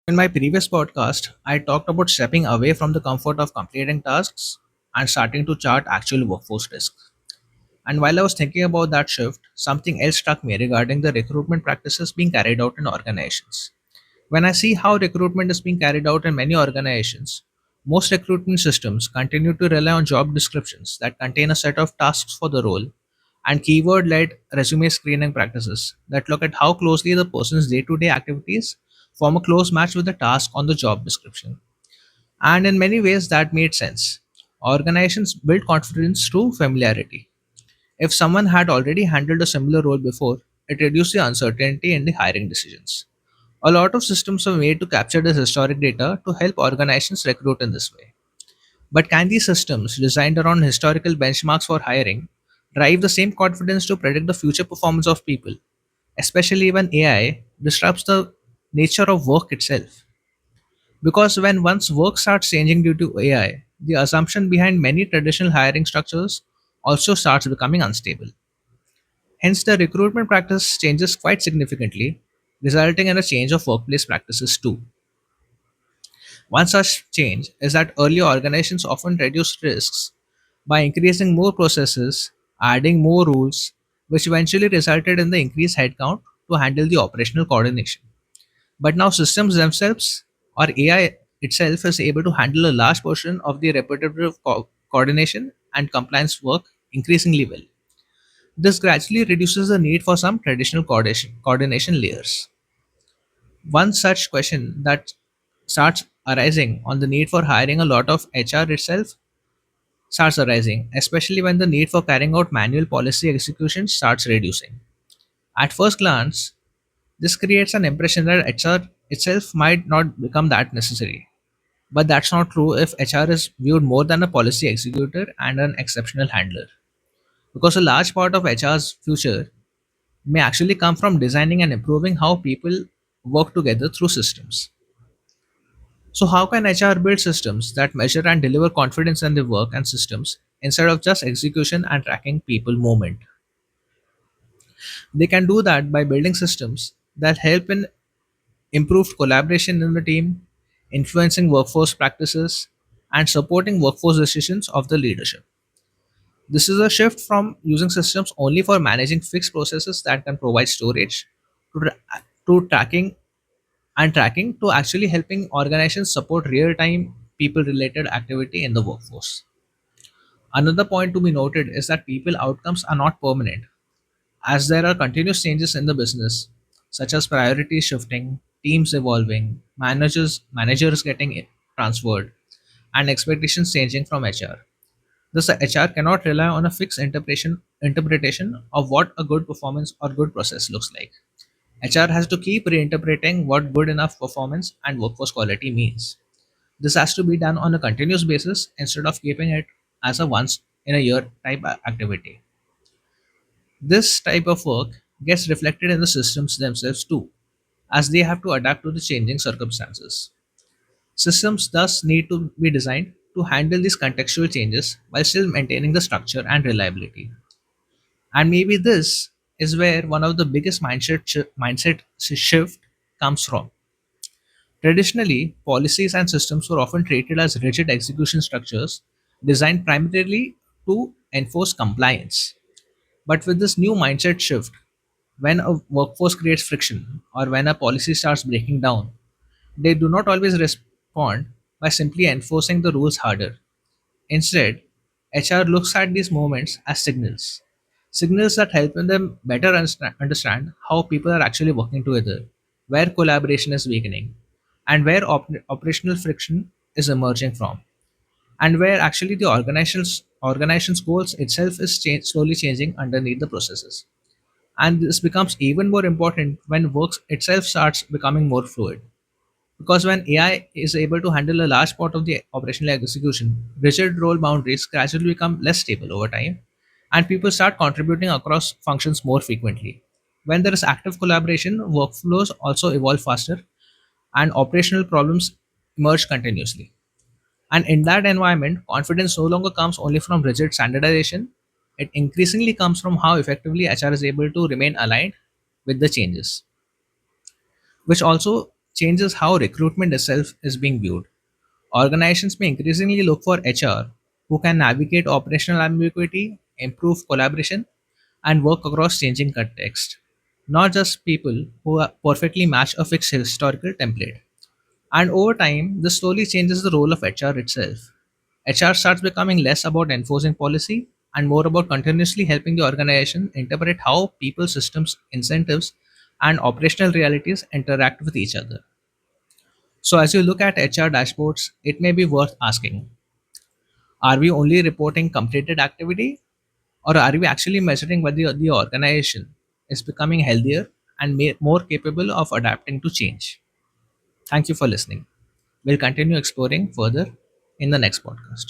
In my previous podcast, I talked about stepping away from the comfort of completing tasks and starting to chart actual workforce risks. And while I was thinking about that shift, something else struck me regarding the recruitment practices being carried out in organizations. When I see how recruitment is being carried out in many organizations, most recruitment systems continue to rely on job descriptions that contain a set of tasks for the role and keyword led resume screening practices that look at how closely the person's day to day activities form a close match with the task on the job description. And in many ways, that made sense. Organizations build confidence through familiarity. If someone had already handled a similar role before, it reduced the uncertainty in the hiring decisions. A lot of systems were made to capture this historic data to help organizations recruit in this way. But can these systems, designed around historical benchmarks for hiring, drive the same confidence to predict the future performance of people, especially when AI disrupts the nature of work itself? Because when once work starts changing due to AI, the assumption behind many traditional hiring structures also starts becoming unstable. Hence, the recruitment practice changes quite significantly, resulting in a change of workplace practices too. One such change is that earlier organizations often reduced risks by increasing more processes, adding more rules, which eventually resulted in the increased headcount to handle the operational coordination. But now systems themselves or AI itself is able to handle a large portion of the repetitive coordination and compliance work increasingly well. This gradually reduces the need for some traditional coordination layers. One such question that starts arising on the need for hiring a lot of HR itself starts arising, especially when the need for carrying out manual policy execution starts reducing. At first glance, this creates an impression that HR itself might not become that necessary. But that's not true if HR is viewed more than a policy executor and an exceptional handler. Because a large part of HR's future may actually come from designing and improving how people work together through systems. So, how can HR build systems that measure and deliver confidence in the work and systems instead of just execution and tracking people movement? They can do that by building systems that help in improved collaboration in the team, influencing workforce practices, and supporting workforce decisions of the leadership. This is a shift from using systems only for managing fixed processes that can provide storage to tracking to actually helping organizations support real time people related activity in the workforce. Another point to be noted is that people outcomes are not permanent, as there are continuous changes in the business, such as priorities shifting, teams evolving, managers getting transferred, and expectations changing from HR. Thus, the HR cannot rely on a fixed interpretation of what a good performance or good process looks like. HR has to keep reinterpreting what good enough performance and workforce quality means. This has to be done on a continuous basis instead of keeping it as a once in a year type activity. This type of work gets reflected in the systems themselves too, as they have to adapt to the changing circumstances. Systems thus need to be designed to handle these contextual changes while still maintaining the structure and reliability. And maybe this is where one of the biggest mindset shift comes from. Traditionally, policies and systems were often treated as rigid execution structures designed primarily to enforce compliance. But with this new mindset shift, when a workforce creates friction or when a policy starts breaking down, they do not always respond by simply enforcing the rules harder. Instead, HR looks at these moments as signals. Signals that help them better understand how people are actually working together, where collaboration is weakening, and where operational friction is emerging from, and where actually the organization's goals itself is slowly changing underneath the processes. And this becomes even more important when work itself starts becoming more fluid. Because when AI is able to handle a large part of the operational execution, rigid role boundaries gradually become less stable over time, and people start contributing across functions more frequently. When there is active collaboration, workflows also evolve faster, and operational problems emerge continuously. And in that environment, confidence no longer comes only from rigid standardization, it increasingly comes from how effectively HR is able to remain aligned with the changes, which also changes how recruitment itself is being viewed. Organizations may increasingly look for HR who can navigate operational ambiguity, improve collaboration, and work across changing contexts, not just people who perfectly match a fixed historical template. And over time, this slowly changes the role of HR itself. HR starts becoming less about enforcing policy and more about continuously helping the organization interpret how people, systems, incentives, and operational realities interact with each other. So, as you look at HR dashboards, it may be worth asking, are we only reporting completed activity, or are we actually measuring whether the organization is becoming healthier and more capable of adapting to change? Thank you for listening. We'll continue exploring further in the next podcast.